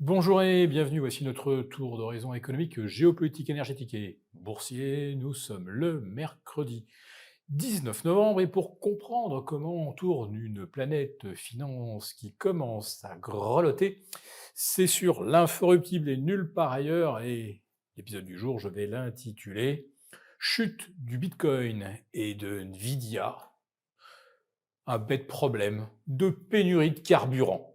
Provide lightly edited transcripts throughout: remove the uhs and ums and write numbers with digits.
Bonjour et bienvenue, voici notre tour d'horizon économique, géopolitique, énergétique et boursier. Nous sommes le mercredi 19 novembre et pour comprendre comment tourne une planète finance qui commence à grelotter, c'est sur l'incorruptible et nulle part ailleurs et l'épisode du jour, je vais l'intituler Chute du Bitcoin et de Nvidia, un bête problème de pénurie de carburant.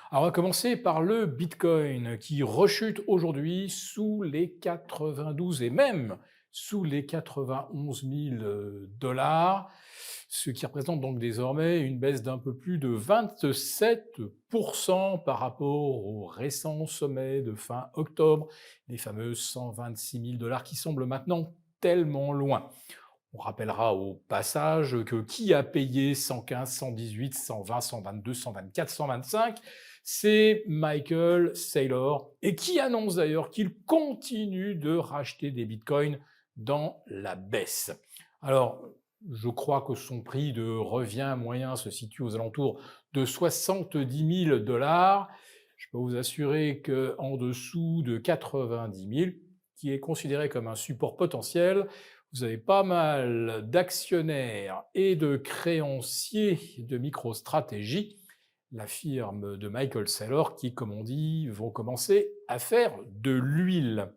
Alors, on va commencer par le Bitcoin qui rechute aujourd'hui sous les 92 et même sous les 91 000 dollars, ce qui représente donc désormais une baisse d'un peu plus de 27% par rapport au récent sommet de fin octobre, les fameux 126 000 dollars qui semblent maintenant tellement loin. On rappellera au passage que qui a payé 115, 118, 120, 122, 124, 125? C'est Michael Saylor, et qui annonce d'ailleurs qu'il continue de racheter des bitcoins dans la baisse. Alors, je crois que son prix de revient moyen se situe aux alentours de 70 000 dollars. Je peux vous assurer qu'en dessous de 90 000, qui est considéré comme un support potentiel, vous avez pas mal d'actionnaires et de créanciers de MicroStrategy, la firme de Michael Saylor, qui, comme on dit, vont commencer à faire de l'huile.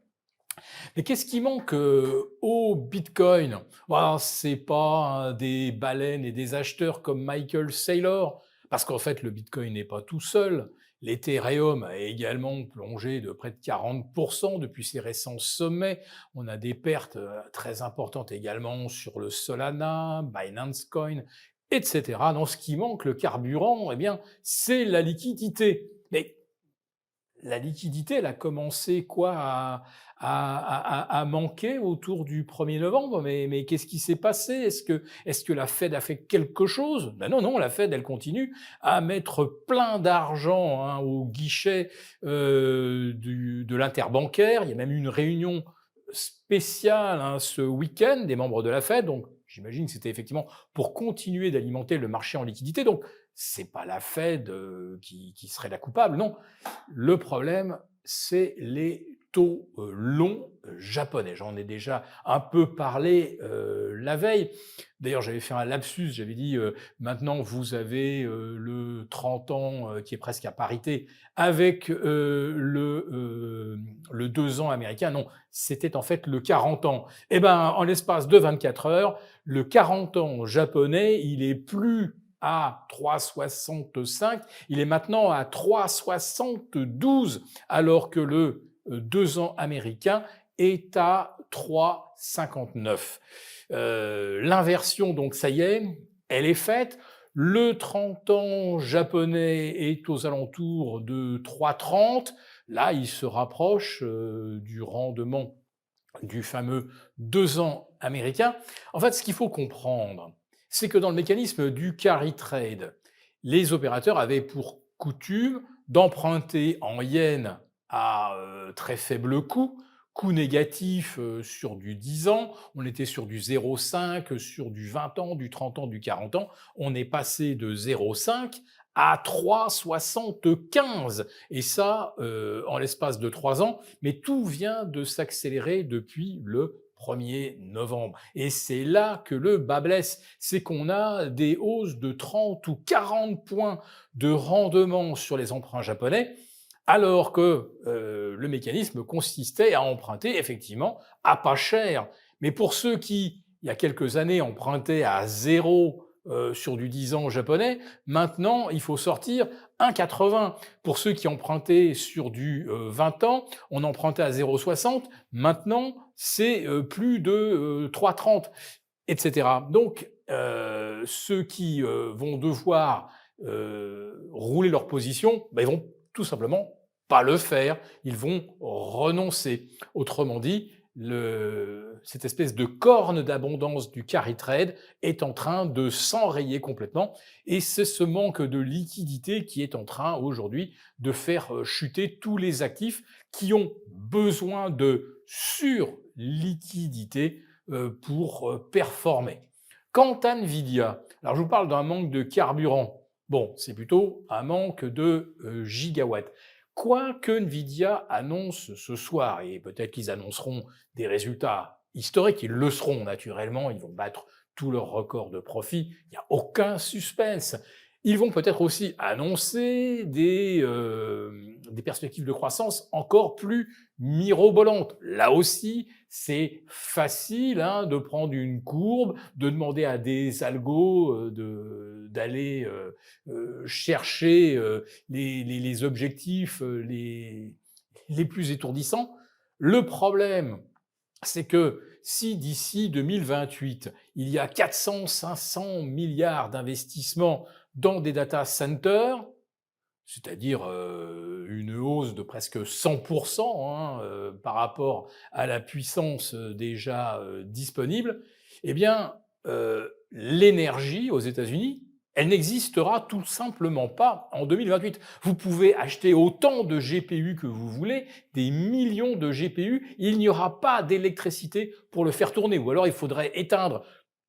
Mais qu'est-ce qui manque au Bitcoin? Bah, c'est pas des baleines et des acheteurs comme Michael Saylor, parce qu'en fait, le Bitcoin n'est pas tout seul. L'Ethereum a également plongé de près de 40% depuis ses récents sommets. On a des pertes très importantes également sur le Solana, Binance Coin, etc. Dans ce qui manque, le carburant, eh bien, c'est la liquidité. Mais la liquidité, elle a commencé quoi à manquer autour du 1er novembre. Mais qu'est-ce qui s'est passé? Est-ce que la Fed a fait quelque chose? Ben non, non, la Fed, elle continue à mettre plein d'argent hein, au guichet de l'interbancaire. Il y a même eu une réunion spéciale hein, ce week-end des membres de la Fed. Donc, j'imagine que c'était effectivement pour continuer d'alimenter le marché en liquidité. Donc, c'est pas la Fed qui serait la coupable, non. Le problème, c'est les taux longs japonais. J'en ai déjà un peu parlé la veille. D'ailleurs, j'avais fait un lapsus, j'avais dit maintenant vous avez le 30 ans qui est presque à parité avec le 2 ans américain. Non, c'était en fait le 40 ans. Eh ben, en l'espace de 24 heures, le 40 ans japonais, il est plus à 3,65, il est maintenant à 3,72, alors que le 2 ans américain est à 3,59. L'inversion, donc ça y est, elle est faite. Le 30 ans japonais est aux alentours de 3,30. Là, il se rapproche du rendement du fameux 2 ans américain. En fait, ce qu'il faut comprendre, c'est que dans le mécanisme du carry trade, les opérateurs avaient pour coutume d'emprunter en yens à très faible coût, coût négatif sur du 10 ans, on était sur du 0,5, sur du 20 ans, du 30 ans, du 40 ans, on est passé de 0,5 à 3,75. Et ça, en l'espace de 3 ans, mais tout vient de s'accélérer depuis le 1er novembre. Et c'est là que le bât blesse, c'est qu'on a des hausses de 30 ou 40 points de rendement sur les emprunts japonais, alors que le mécanisme consistait à emprunter effectivement à pas cher. Mais pour ceux qui, il y a quelques années, empruntaient à zéro sur du 10 ans japonais, maintenant il faut sortir 1,80. Pour ceux qui empruntaient sur du 20 ans, on empruntait à 0,60. Maintenant, c'est plus de 3,30, etc. Donc, ceux qui vont devoir rouler leur position, ben, ils vont tout simplement pas le faire. Ils vont renoncer. Autrement dit, cette espèce de corne d'abondance du carry trade est en train de s'enrayer complètement et c'est ce manque de liquidité qui est en train aujourd'hui de faire chuter tous les actifs qui ont besoin de surliquidité pour performer. Quant à Nvidia, alors je vous parle d'un manque de carburant. Bon, c'est plutôt un manque de gigawatts. Quoi que Nvidia annonce ce soir, et peut-être qu'ils annonceront des résultats historiques, ils le seront naturellement, ils vont battre tous leurs records de profit, il n'y a aucun suspense. Ils vont peut-être aussi annoncer des perspectives de croissance encore plus mirobolantes. Là aussi, c'est facile hein, de prendre une courbe, de demander à des algos d'aller chercher les objectifs les plus étourdissants. Le problème, c'est que si d'ici 2028, il y a 400-500 milliards d'investissements dans des data centers, c'est-à-dire une hausse de presque 100% hein, par rapport à la puissance déjà disponible, eh bien, l'énergie aux États-Unis, elle n'existera tout simplement pas en 2028. Vous pouvez acheter autant de GPU que vous voulez, des millions de GPU, il n'y aura pas d'électricité pour le faire tourner, ou alors il faudrait éteindre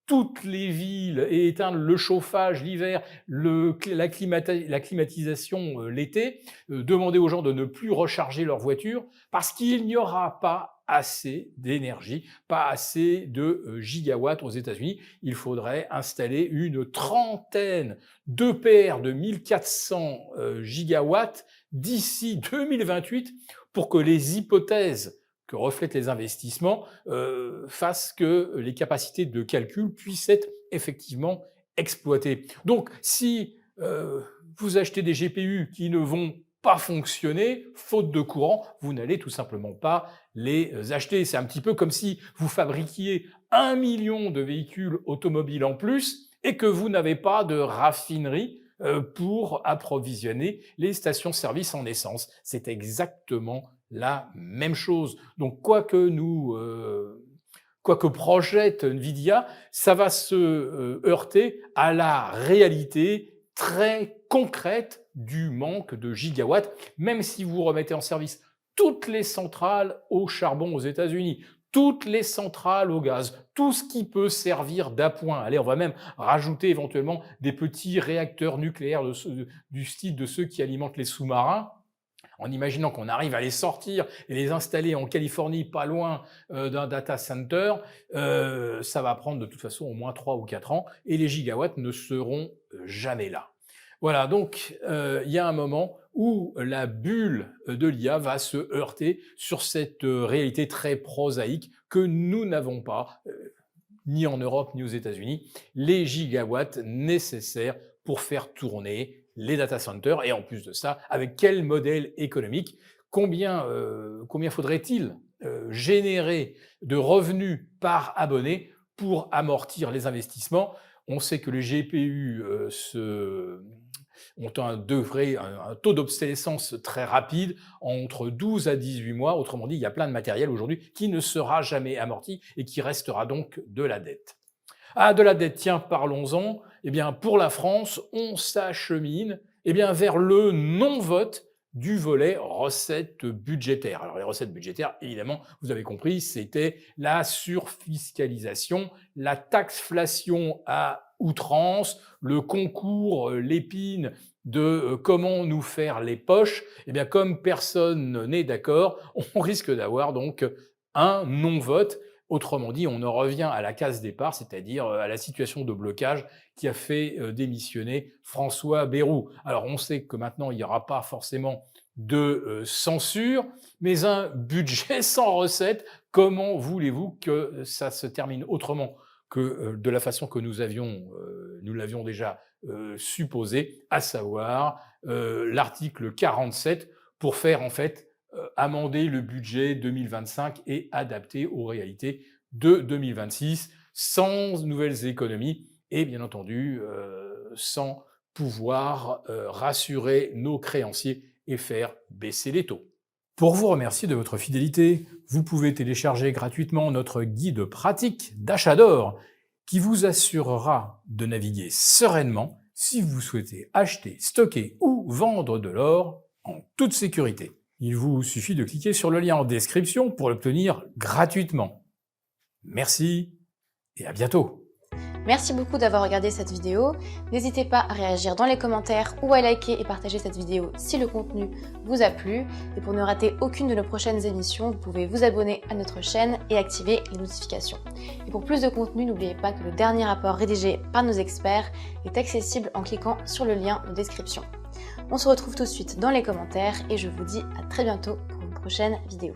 toutes les villes et éteindre le chauffage l'hiver, la climatisation l'été, demander aux gens de ne plus recharger leur voiture parce qu'il n'y aura pas assez d'énergie, pas assez de gigawatts aux États-Unis. Il faudrait installer une trentaine d'EPR de 1400 gigawatts d'ici 2028 pour que les hypothèses que reflètent les investissements fassent que les capacités de calcul puissent être effectivement exploitées. Donc, si vous achetez des GPU qui ne vont pas fonctionner, faute de courant, vous n'allez tout simplement pas les acheter. C'est un petit peu comme si vous fabriquiez 1 million de véhicules automobiles en plus et que vous n'avez pas de raffinerie pour approvisionner les stations-service en essence. C'est exactement la même chose. Donc, quoi que projette Nvidia, ça va se heurter à la réalité très concrète du manque de gigawatts, même si vous remettez en service toutes les centrales au charbon aux États-Unis, toutes les centrales au gaz, tout ce qui peut servir d'appoint. Allez, on va même rajouter éventuellement des petits réacteurs nucléaires du style de ceux qui alimentent les sous-marins, en imaginant qu'on arrive à les sortir et les installer en Californie, pas loin d'un data center, ça va prendre de toute façon au moins 3 ou 4 ans et les gigawatts ne seront jamais là. Voilà, donc il y a un moment où la bulle de l'IA va se heurter sur cette réalité très prosaïque que nous n'avons pas, ni en Europe ni aux États-Unis, les gigawatts nécessaires pour faire tourner les data centers, et en plus de ça, avec quel modèle économique, combien faudrait-il générer de revenus par abonné pour amortir les investissements. On sait que les GPU ont un taux d'obsolescence très rapide, entre 12 à 18 mois. Autrement dit, il y a plein de matériel aujourd'hui qui ne sera jamais amorti et qui restera donc de la dette. Ah, de la dette, tiens, parlons-en. Eh bien, pour la France, on s'achemine vers le non-vote du volet recettes budgétaires. Alors, les recettes budgétaires, évidemment, vous avez compris, c'était la surfiscalisation, la taxeflation à outrance, le concours, l'épine de comment nous faire les poches. Eh bien, comme personne n'est d'accord, on risque d'avoir donc un non-vote. Autrement dit, on en revient à la case départ, c'est-à-dire à la situation de blocage qui a fait démissionner François Bayrou. Alors on sait que maintenant, il n'y aura pas forcément de censure, mais un budget sans recette, comment voulez-vous que ça se termine autrement que de la façon que nous l'avions déjà supposé, à savoir l'article 47 pour faire en fait amender le budget 2025 et adapter aux réalités de 2026 sans nouvelles économies et bien entendu sans pouvoir rassurer nos créanciers et faire baisser les taux. Pour vous remercier de votre fidélité, vous pouvez télécharger gratuitement notre guide pratique d'achat d'or qui vous assurera de naviguer sereinement si vous souhaitez acheter, stocker ou vendre de l'or en toute sécurité. Il vous suffit de cliquer sur le lien en description pour l'obtenir gratuitement. Merci et à bientôt. Merci beaucoup d'avoir regardé cette vidéo. N'hésitez pas à réagir dans les commentaires ou à liker et partager cette vidéo si le contenu vous a plu. Et pour ne rater aucune de nos prochaines émissions, vous pouvez vous abonner à notre chaîne et activer les notifications. Et pour plus de contenu, n'oubliez pas que le dernier rapport rédigé par nos experts est accessible en cliquant sur le lien de description. On se retrouve tout de suite dans les commentaires et je vous dis à très bientôt pour une prochaine vidéo.